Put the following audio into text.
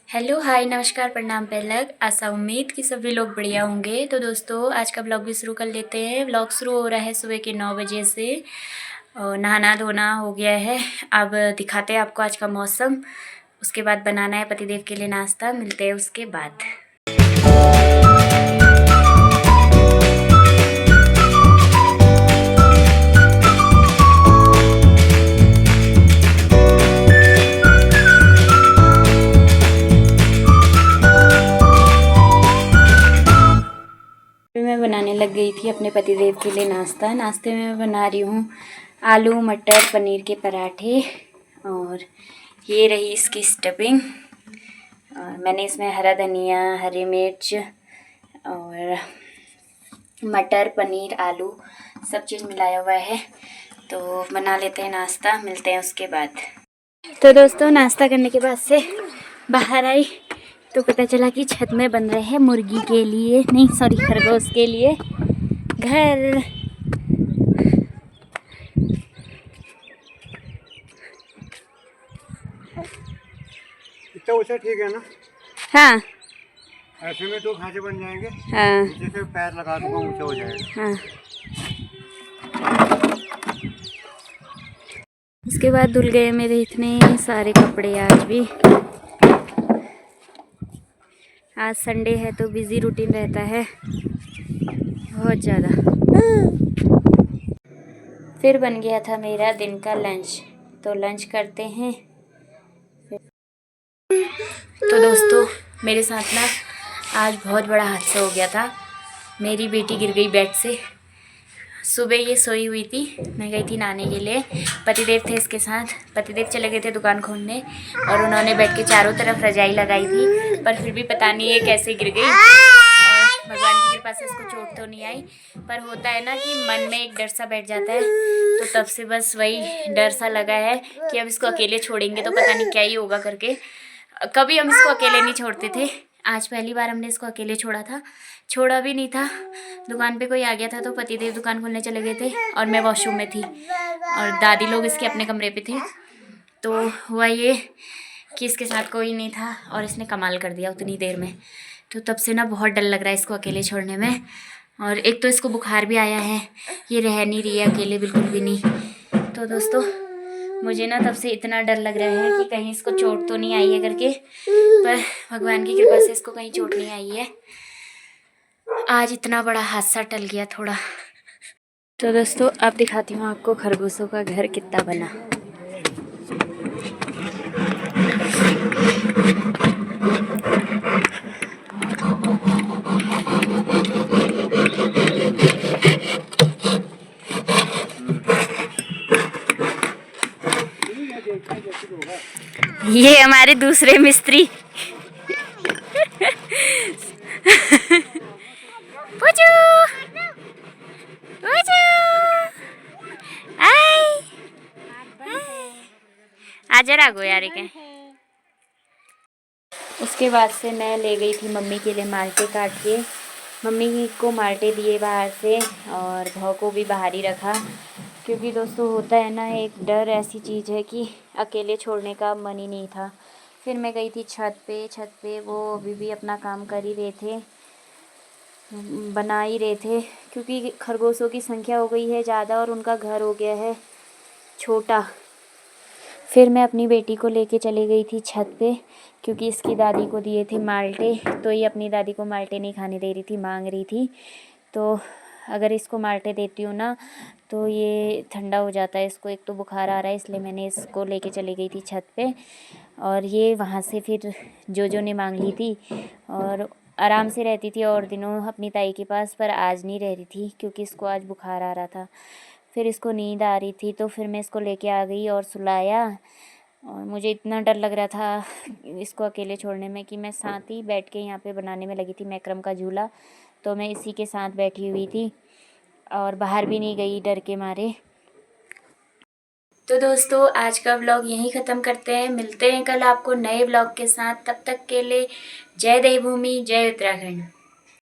Hello hi नमस्कार प्रणाम पहलक। आशा उम्मीद कि सभी लोग बढ़िया होंगे। तो दोस्तों आज का ब्लॉग भी शुरू कर लेते हैं। ब्लॉग शुरू हो रहा है सुबह के 9 बजे से और नहाना धोना हो गया है। अब दिखाते हैं आपको आज का मौसम। उसके बाद बनाना है पतिदेव के लिए नाश्ता। मिलते हैं उसके बाद। मैं बनाने लग गई थी अपने पतिदेव के लिए नाश्ता। नाश्ते में मैं बना रही हूँ आलू मटर पनीर के पराठे और ये रही इसकी स्टफिंग। और मैंने इसमें हरा धनिया हरी मिर्च और मटर पनीर आलू सब चीज़ मिलाया हुआ है। तो बना लेते हैं नाश्ता, मिलते हैं उसके बाद। तो दोस्तों नाश्ता करने के बाद से बाहर आई तो पता चला कि छत में बन रहे हैं मुर्गी के लिए, नहीं सॉरी खरगोश के लिए घर। इतना ऊंचा ठीक है ना? हाँ ऐसे में तो खांचे बन जाएंगे। हाँ जैसे पैर लगा दूंगा ऊंचा हो जाएगा। हाँ। उसके बाद धुल गए मेरे इतने सारे कपड़े। आज भी आज संडे है तो बिजी रूटीन रहता है बहुत ज़्यादा। फिर बन गया था मेरा दिन का लंच, तो लंच करते हैं। तो दोस्तों मेरे साथ ना आज बहुत बड़ा हादसा हो गया था। मेरी बेटी गिर गई बेड से। सुबह ये सोई हुई थी, मैं गई थी नहाने के लिए, पतिदेव थे इसके साथ। पतिदेव चले गए थे दुकान खोलने और उन्होंने बेड के चारों तरफ रजाई लगाई थी, पर फिर भी पता नहीं ये कैसे गिर गई। और भगवान की कृपा से इसको चोट तो नहीं आई, पर होता है ना कि मन में एक डर सा बैठ जाता है। तो तब से बस वही डर सा लगा है कि अब इसको अकेले छोड़ेंगे तो पता नहीं क्या ही होगा करके। कभी हम इसको अकेले नहीं छोड़ते थे, आज पहली बार हमने इसको अकेले छोड़ा था। छोड़ा भी नहीं था, दुकान पे कोई आ गया था तो पतिदेव दुकान खोलने चले गए थे और मैं वॉशरूम में थी और दादी लोग इसके अपने कमरे पे थे। तो हुआ ये कि इसके साथ कोई नहीं था और इसने कमाल कर दिया उतनी देर में। तो तब से ना बहुत डर लग रहा है इसको अकेले छोड़ने में। और एक तो इसको बुखार भी आया है, ये रह नहीं रही है अकेले बिल्कुल भी नहीं। तो दोस्तों मुझे ना तब से इतना डर लग रहा है कि कहीं इसको चोट तो नहीं आई है करके, पर भगवान की कृपा से इसको कहीं चोट नहीं आई है। आज इतना बड़ा हादसा टल गया थोड़ा। तो दोस्तों अब दिखाती हूँ आपको खरगोशों का घर कितना बना। ये हमारे दूसरे मिस्त्री पुचू पुचू आई आजा रागो यार के। उसके बाद से मैं ले गई थी मम्मी के लिए माल्टे काट के। मम्मी को माल्टे दिए बाहर से और भाव को भी बाहर ही रखा, क्योंकि दोस्तों होता है ना एक डर ऐसी चीज़ है कि अकेले छोड़ने का मन ही नहीं था। फिर मैं गई थी छत पे वो अभी भी अपना काम कर ही रहे थे, बना ही रहे थे, क्योंकि खरगोशों की संख्या हो गई है ज़्यादा और उनका घर हो गया है छोटा। फिर मैं अपनी बेटी को लेके चली गई थी छत पे, क्योंकि इसकी दादी को दिए थे माल्टे, तो ये अपनी दादी को माल्टे नहीं खाने दे रही थी, मांग रही थी। तो अगर इसको माल्टे देती हूँ ना तो ये ठंडा हो जाता है, इसको एक तो बुखार आ रहा है, इसलिए मैंने इसको लेके चली गई थी छत पे। और ये वहाँ से फिर जो ने मांग ली थी और आराम से रहती थी और दिनों अपनी ताई के पास, पर आज नहीं रह रही थी क्योंकि इसको आज बुखार आ रहा था। फिर इसको नींद आ रही थी तो फिर मैं इसको लेके आ गई और सुलाया। और मुझे इतना डर लग रहा था इसको अकेले छोड़ने में कि मैं साथ ही बैठ के यहाँ पे बनाने में लगी थी मैक्रम का झूला, तो मैं इसी के साथ बैठी हुई थी और बाहर भी नहीं गई डर के मारे। तो दोस्तों आज का व्लॉग यहीं ख़त्म करते हैं, मिलते हैं कल आपको नए व्लॉग के साथ। तब तक के लिए जय देवभूमि जय उत्तराखंड।